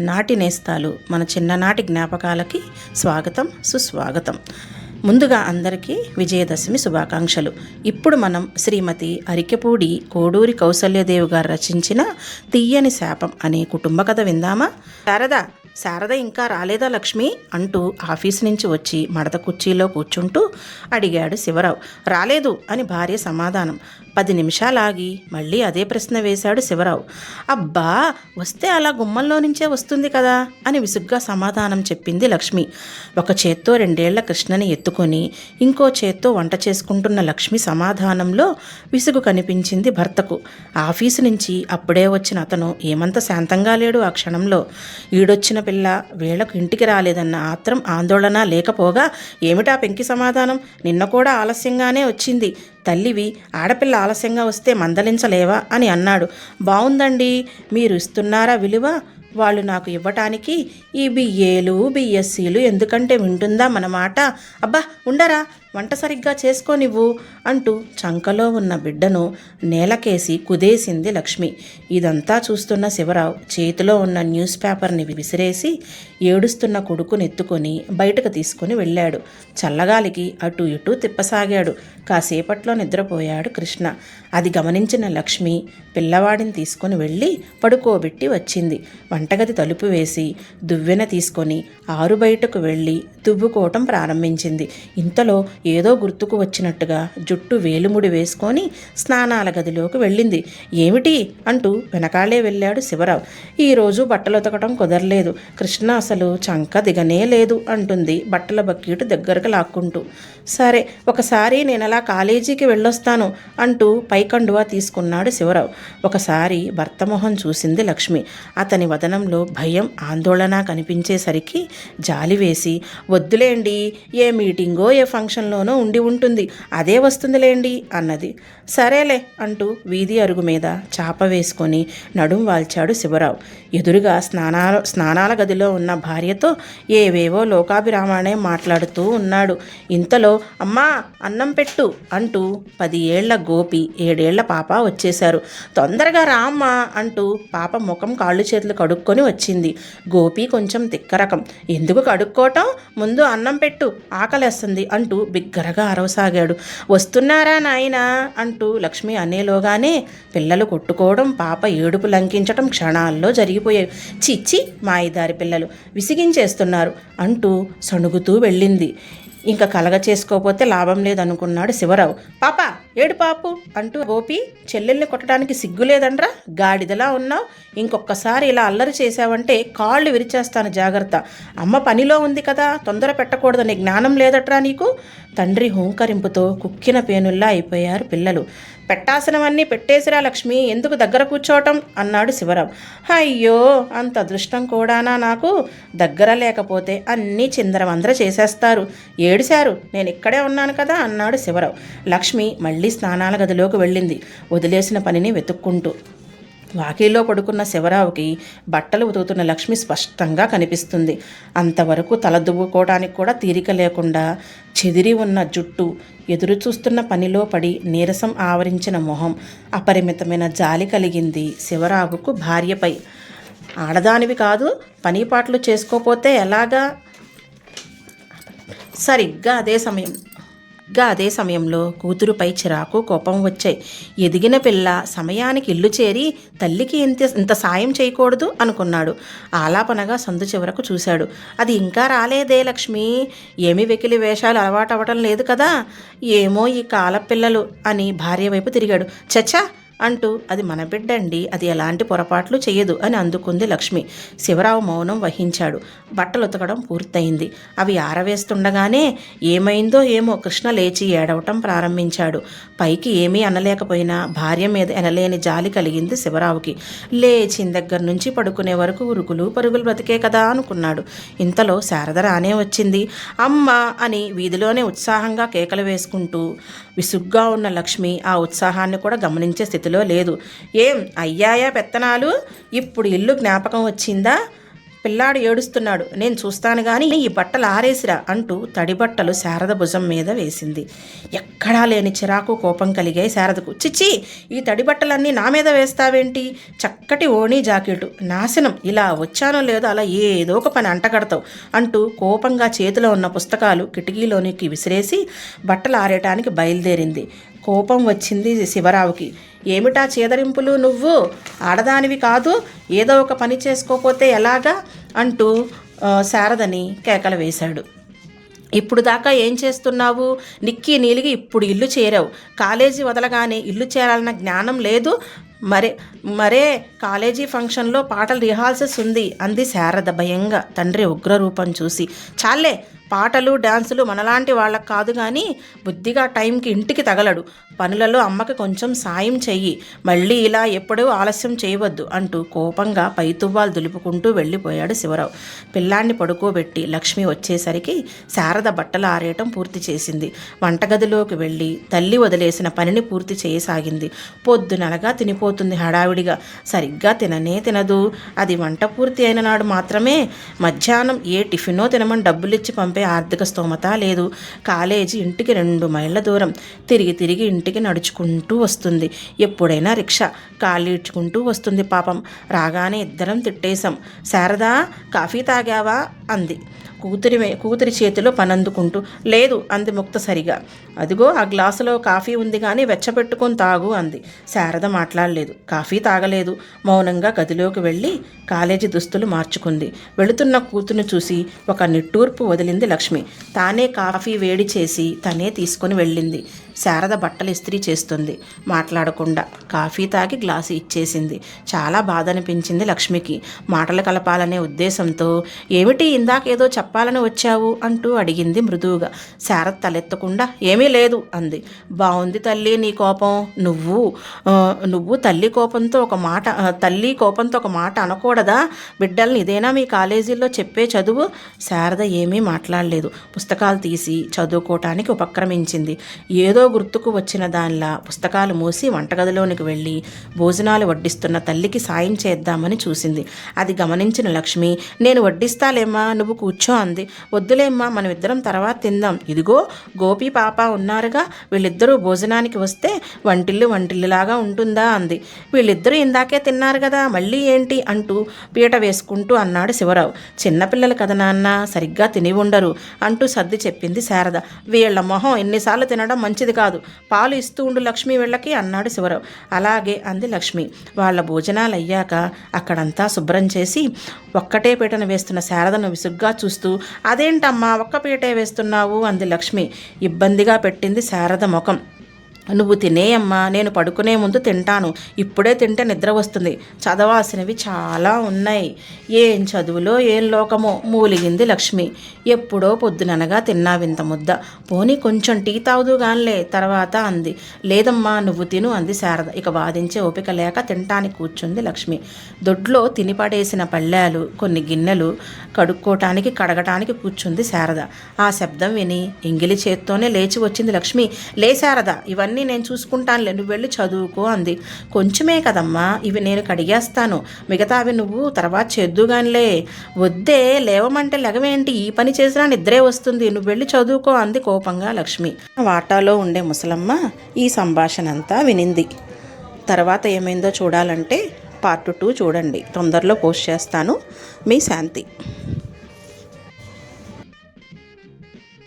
నాటి నేస్తాలు మన చిన్ననాటి జ్ఞాపకాలకి స్వాగతం సుస్వాగతం. ముందుగా అందరికీ విజయదశమి శుభాకాంక్షలు. ఇప్పుడు మనం శ్రీమతి అరికెపూడి కోడూరి కౌసల్యదేవి గారు రచించిన తీయని శాపం అనే కుటుంబ కథ విందామా? శారద ఇంకా రాలేదా లక్ష్మి అంటూ ఆఫీసు నుంచి వచ్చి మడత కుర్చీలో కూర్చుంటూ అడిగాడు శివరావు. రాలేదు అని భార్య సమాధానం. 10 నిమిషాలాగి మళ్ళీ అదే ప్రశ్న వేశాడు శివరావు. అబ్బా, వస్తే అలా గుమ్మంలో నుంచే వస్తుంది కదా అని విసుగ్గా సమాధానం చెప్పింది లక్ష్మి. ఒక చేత్తో 2 ఏళ్ల కృష్ణని ఎత్తుకొని ఇంకో చేత్తో వంట చేసుకుంటున్న లక్ష్మి సమాధానంలో విసుగు కనిపించింది భర్తకు. ఆఫీసు నుంచి అప్పుడే వచ్చిన అతను ఏమంత శాంతంగా లేడు ఆ క్షణంలో. ఈడొచ్చిన పిల్ల వేళకు ఇంటికి రాలేదన్న ఆత్రం ఆందోళన లేకపోగా, ఏమిటా పెంకి సమాధానం, నిన్న కూడా ఆలస్యంగానే వచ్చింది, తల్లివి ఆడపిల్ల ఆలస్యంగా వస్తే మందలించలేవా అని అన్నాడు. బావుందండి, మీరు ఇస్తున్నారా విలువ? వాళ్ళు నాకు ఇవ్వటానికి ఈ బిఏలు బిఎస్సీలు ఎందుకంటే వింటుందా మన మాట? అబ్బా ఉండరా, వంట సరిగ్గా చేసుకోనివ్వు అంటూ చంకలో ఉన్న బిడ్డను నేలకేసి కుదేసింది లక్ష్మి. ఇదంతా చూస్తున్న శివరావు చేతిలో ఉన్న న్యూస్ పేపర్ని విసిరేసి ఏడుస్తున్న కొడుకుని ఎత్తుకొని బయటకు తీసుకుని వెళ్ళాడు. చల్లగాలికి అటు ఇటు తిప్పసాగాడు. కాసేపట్లో నిద్రపోయాడు కృష్ణ. అది గమనించిన లక్ష్మి పిల్లవాడిని తీసుకొని వెళ్ళి పడుకోబెట్టి వచ్చింది. వంటగది తలుపు వేసి దువ్వెన తీసుకొని ఆరు బయటకు వెళ్ళి దువ్వుకోవటం ప్రారంభించింది. ఇంతలో ఏదో గుర్తుకు వచ్చినట్టుగా జుట్టు వేలుముడి వేసుకొని స్నానాల గదిలోకి వెళ్ళింది. ఏమిటి అంటూ వెనకాలే వెళ్ళాడు శివరావు. ఈరోజు బట్టలు ఉతకడం కుదరలేదు, కృష్ణ అసలు చంక దిగనే లేదు అంటుంది బట్టల బకెట్ దగ్గరకు లాక్కుంటూ. సరే, ఒకసారి నేను అలా కాలేజీకి వెళ్ళొస్తాను అంటూ పైకండువా తీసుకున్నాడు శివరావు. ఒకసారి భర్త మొహం చూసింది లక్ష్మి. అతని వదనంలో భయం ఆందోళన కనిపించేసరికి జాలి వేసి, వద్దులేండి, ఏ మీటింగో ఏ ఫంక్షన్లోనో ఉండి ఉంటుంది, అదే వస్తుందిలేండి అన్నది. సరేలే అంటూ వీధి అరుగు మీద చాప వేసుకొని నడుం వాల్చాడు శివరావు. ఎదురుగా స్నానాల గదిలో ఉన్న భార్యతో ఏవేవో లోకాభిరామాణే మాట్లాడుతూ ఉన్నాడు. ఇంతలో అమ్మా అన్నం పెట్టు అంటూ 10 ఏళ్ల గోపి 7 ఏళ్ల పాప వచ్చేశారు. తొందరగా రా అమ్మా అంటూ పాప ముఖం కాళ్ళు చేతులు కడుక్కొని వచ్చింది. గోపి కొంచెం తిక్కరకం. ఎందుకు కడుక్కోవటం, ముందు అన్నం పెట్టు, ఆకలేస్తుంది అంటూ బిగ్గరగా అరవసాగాడు. వస్తున్నారా నాయనా అంటూ లక్ష్మి అనేలోగానే పిల్లలు కొట్టుకోవడం, పాప ఏడుపు లంకించటం క్షణాల్లో జరిగిపోయాయి. చిచ్చి, మాయిదారి పిల్లలు విసిగించేస్తున్నారు అంటూ సణుగుతూ వెళ్ళింది. ఇంకా కలగ చేసుకోపోతే లాభం లేదనుకున్నాడు శివరావు. పాప ఏడు పాపు అంటూ గోపి చెల్లెల్ని కొట్టడానికి సిగ్గులేదండ్రా, గాడిదలా ఉన్నావు, ఇంకొకసారి ఇలా అల్లరి చేశావంటే కాళ్ళు విరిచేస్తాను, జాగ్రత్త. అమ్మ పనిలో ఉంది కదా, తొందర పెట్టకూడదని జ్ఞానం లేదట్రా నీకు? తండ్రి హూంకరింపుతో కుక్కిన పేనుల్లా అయిపోయారు పిల్లలు. పెట్టాల్సినవన్నీ పెట్టేసిరా లక్ష్మి, ఎందుకు దగ్గర కూర్చోవటం అన్నాడు శివరావు. అయ్యో, అంత అదృష్టం కూడానా నాకు? దగ్గర లేకపోతే అన్నీ చిందరవందర చేసేస్తారు. ఏడిశారు, నేను ఇక్కడే ఉన్నాను కదా అన్నాడు శివరావు. లక్ష్మి మళ్ళీ స్నానాల గదిలోకి వెళ్ళింది, వదిలేసిన పనిని వెతుక్కుంటూ. వాకిల్లో పడుకున్న శివరావుకి బట్టలు ఉతుకుతున్న లక్ష్మి స్పష్టంగా కనిపిస్తుంది. అంతవరకు తల దువ్వుకోవడానికి కూడా తీరిక లేకుండా చెదిరి ఉన్న జుట్టు, ఎదురు చూస్తున్న పనిలో పడి నీరసం ఆవరించిన మొహం, అపరిమితమైన జాలి కలిగింది శివరావుకు భార్యపై. ఆడదానివి కాదు, పని పాటలు చేసుకోపోతే ఎలాగా? సరిగ్గా అదే సమయంలో కూతురుపై చిరాకు కోపం వచ్చాయి. ఎదిగిన పిల్ల సమయానికి ఇల్లు చేరి తల్లికి ఇంత సాయం చేయకూడదు అనుకున్నాడు. ఆలాపనగా సందు చివరకు చూశాడు. అది ఇంకా రాలేదే లక్ష్మి, ఏమి వెకిలి వేషాలు అలవాటు అవ్వటం లేదు కదా? ఏమో ఈ కాలపిల్లలు అని భార్య వైపు తిరిగాడు. చచ్చా అంటూ, అది మన బిడ్డండి, అది ఎలాంటి పొరపాట్లు చేయదు అని అందుకుంది లక్ష్మి. శివరావు మౌనం వహించాడు. బట్టలు ఉతకడం పూర్తయింది. అవి ఆరవేస్తుండగానే ఏమైందో ఏమో కృష్ణ లేచి ఏడవటం ప్రారంభించాడు. పైకి ఏమీ అనలేకపోయినా భార్య మీద ఎనలేని జాలి కలిగింది శివరావుకి. లేచిన దగ్గర నుంచి పడుకునే వరకు ఉరుకులు పరుగులు బ్రతికే కదా అనుకున్నాడు. ఇంతలో శారద రానే వచ్చింది. అమ్మ అని వీధిలోనే ఉత్సాహంగా కేకలు వేసుకుంటూ. విసుగ్గా ఉన్న లక్ష్మి ఆ ఉత్సాహాన్ని కూడా గమనించే స్థితిలో లేదు. ఏం అయ్యాయా పెత్తనాలు, ఇప్పుడు ఇల్లు జ్ఞాపకం వచ్చిందా? పిల్లాడు ఏడుస్తున్నాడు, నేను చూస్తాను కానీ ఈ బట్టలు ఆరేసిరా అంటూ తడి బట్టలు శారద భుజం మీద వేసింది. ఎక్కడా లేని చిరాకు కోపం కలిగాయి శారదకు. చిచ్చి, ఈ తడి బట్టలన్నీ నా మీద వేస్తావేంటి? చక్కటి ఓణీ జాకెటు నాశనం, ఇలా వచ్చానో లేదో అలా ఏదో ఒక పని అంటగడతావు అంటూ కోపంగా చేతిలో ఉన్న పుస్తకాలు కిటికీలోనికి విసిరేసి బట్టలు ఆరేయటానికి బయలుదేరింది. కోపం వచ్చింది శివరావుకి. ఏమిటా చేదరింపులు, నువ్వు ఆడదానివి కాదు, ఏదో ఒక పని చేసుకోకపోతే ఎలాగా అంటూ శారదని కేకలు వేశాడు. ఇప్పుడు దాకా ఏం చేస్తున్నావు? నిక్కీ నీలిగి ఇప్పుడు ఇల్లు చేరావు. కాలేజీ వదలగానే ఇల్లు చేరాలన్న జ్ఞానం లేదు. మరే కాలేజీ ఫంక్షన్లో పాటల రిహార్సల్స్ ఉంది అంది శారద భయంగా తండ్రి ఉగ్రరూపం చూసి. చాలే, పాటలు డ్యాన్సులు మనలాంటి వాళ్ళకు కాదు కానీ బుద్ధిగా టైంకి ఇంటికి తగలడు. పనులలో అమ్మకి కొంచెం సాయం చెయ్యి, మళ్ళీ ఇలా ఎప్పుడూ ఆలస్యం చేయవద్దు అంటూ కోపంగా పైతువ్వాలు దులుపుకుంటూ వెళ్ళిపోయాడు శివరావు. పిల్లాన్ని పడుకోబెట్టి లక్ష్మి వచ్చేసరికి శారద బట్టలు ఆరేయటం పూర్తి చేసింది. వంటగదిలోకి వెళ్ళి తల్లి వదిలేసిన పనిని పూర్తి చేయసాగింది. పొద్దుననగా తినిపోతుంది హడావిడిగా, సరిగ్గా తిననే తినదు. అది వంట పూర్తి అయిన నాడు మాత్రమే. మధ్యాహ్నం ఏ టిఫినో తినమని డబ్బులిచ్చి పంపే ఆర్థిక స్తోమత లేదు. కాలేజీ ఇంటికి 2 మైళ్ళ దూరం. తిరిగి ఇంటికి నడుచుకుంటూ వస్తుంది. ఎప్పుడైనా రిక్షా కాళ్ళీడ్చుకుంటూ వస్తుంది. పాపం రాగానే ఇద్దరం తిట్టేశాం. శారదా, కాఫీ తాగావా అంది కూతురి చేతిలో పనందుకుంటూ. లేదు అంది ముక్తసరిగా. అదిగో ఆ గ్లాసులో కాఫీ ఉంది కానీ వెచ్చబెట్టుకొని తాగు అంది. శారద మాట్లాడలేదు, కాఫీ తాగలేదు. మౌనంగా గదిలోకి వెళ్ళి కాలేజీ దుస్తులు మార్చుకుంది. వెళుతున్న కూతురుని చూసి ఒక నిట్టూర్పు వదిలింది లక్ష్మి. తానే కాఫీ వేడి చేసి తనే తీసుకొని వెళ్ళింది. శారద బట్టలు ఇస్త్రీ చేస్తుంది. మాట్లాడకుండా కాఫీ తాగి గ్లాసు ఇచ్చేసింది. చాలా బాధ అనిపించింది లక్ష్మికి. మాటలు కలపాలనే ఉద్దేశంతో ఏమిటి ఇందాకేదో చెప్పాలని వచ్చావు అంటూ అడిగింది మృదువుగా. శారద తలెత్తకుండా ఏమీ లేదు అంది. బాగుంది తల్లి నీ కోపం. నువ్వు తల్లి కోపంతో ఒక మాట అనకూడదా? బిడ్డల్ని ఇదేనా మీ కాలేజీల్లో చెప్పే చదువు? శారద ఏమీ మాట్లాడలేదు. పుస్తకాలు తీసి చదువుకోవటానికి ఉపక్రమించింది. ఏదో గుర్తుకు వచ్చిన దానిలా పుస్తకాలు మూసి వంటగదిలోనికి వెళ్ళి భోజనాలు వడ్డిస్తున్న తల్లికి సాయం చేద్దామని చూసింది. అది గమనించిన లక్ష్మి, నేను వడ్డిస్తాలేమ్మా, నువ్వు కూర్చో అంది. వద్దులేమ్మా, మనం ఇద్దరం తర్వాత తిందాం. ఇదిగో గోపి పాప ఉన్నారుగా, వీళ్ళిద్దరూ భోజనానికి వస్తే వంటిల్లులాగా ఉంటుందా అంది. వీళ్ళిద్దరూ ఇందాకే తిన్నారు కదా, మళ్ళీ ఏంటి అంటూ పీట వేసుకుంటూ అన్నాడు శివరావు. చిన్నపిల్లలు కదా నాన్న, సరిగ్గా తిని ఉండరు అంటూ సర్ది చెప్పింది శారద. వీళ్ళ మొహం ఎన్నిసార్లు తినడం మంచిది కాదు, పాలు ఇస్తూ ఉండు లక్ష్మి వీళ్ళకి అన్నాడు శివరావు. అలాగే అంది లక్ష్మి. వాళ్ళ భోజనాలు అయ్యాక అక్కడంతా శుభ్రం చేసి ఒక్కటే పీటను వేస్తున్న శారదను విసుగ్గా చూస్తూ అదేంటమ్మా ఒక్క పీటే వేస్తున్నావు అంది లక్ష్మి. ఇబ్బందిగా పెట్టింది శారద ముఖం. నువ్వు తినేయమ్మా, నేను పడుకునే ముందు తింటాను. ఇప్పుడే తింటే నిద్ర వస్తుంది. చదవాల్సినవి చాలా ఉన్నాయి. ఏం చదువులో ఏం లోకమో మూలిగింది లక్ష్మి. ఎప్పుడో పొద్దుననగా తిన్నావింత ముద్ద, పోనీ కొంచెం టీ తాగుదు గానిలే తర్వాత అంది. లేదమ్మా నువ్వు తిను అంది శారద. ఇక వాదించే ఓపిక లేక తినటానికి కూర్చుంది లక్ష్మి. దొడ్లో తినిపడేసిన పళ్ళాలు కొన్ని గిన్నెలు కడగటానికి కూర్చుంది శారద. ఆ శబ్దం విని ఎంగిలి చేత్తోనే లేచి వచ్చింది లక్ష్మి. లే శారద, ఇవన్నీ నేను చూసుకుంటానులే, నువ్వు వెళ్ళి చదువుకో అంది. కొంచెమే కదమ్మా, ఇవి నేను కడిగేస్తాను, మిగతావి నువ్వు తర్వాత చేద్దుగానిలే. వద్దే, లేవమంటే లెగవేంటి, ఈ పని చేసినా నిద్రే వస్తుంది, నువ్వు వెళ్ళి చదువుకో అంది కోపంగా లక్ష్మి. వాటాలో ఉండే ముసలమ్మ ఈ సంభాషణ అంతా వినింది. తర్వాత ఏమైందో చూడాలంటే పార్ట్ 2 చూడండి. తొందరలో పోస్ట్ చేస్తాను. మీ శాంతి.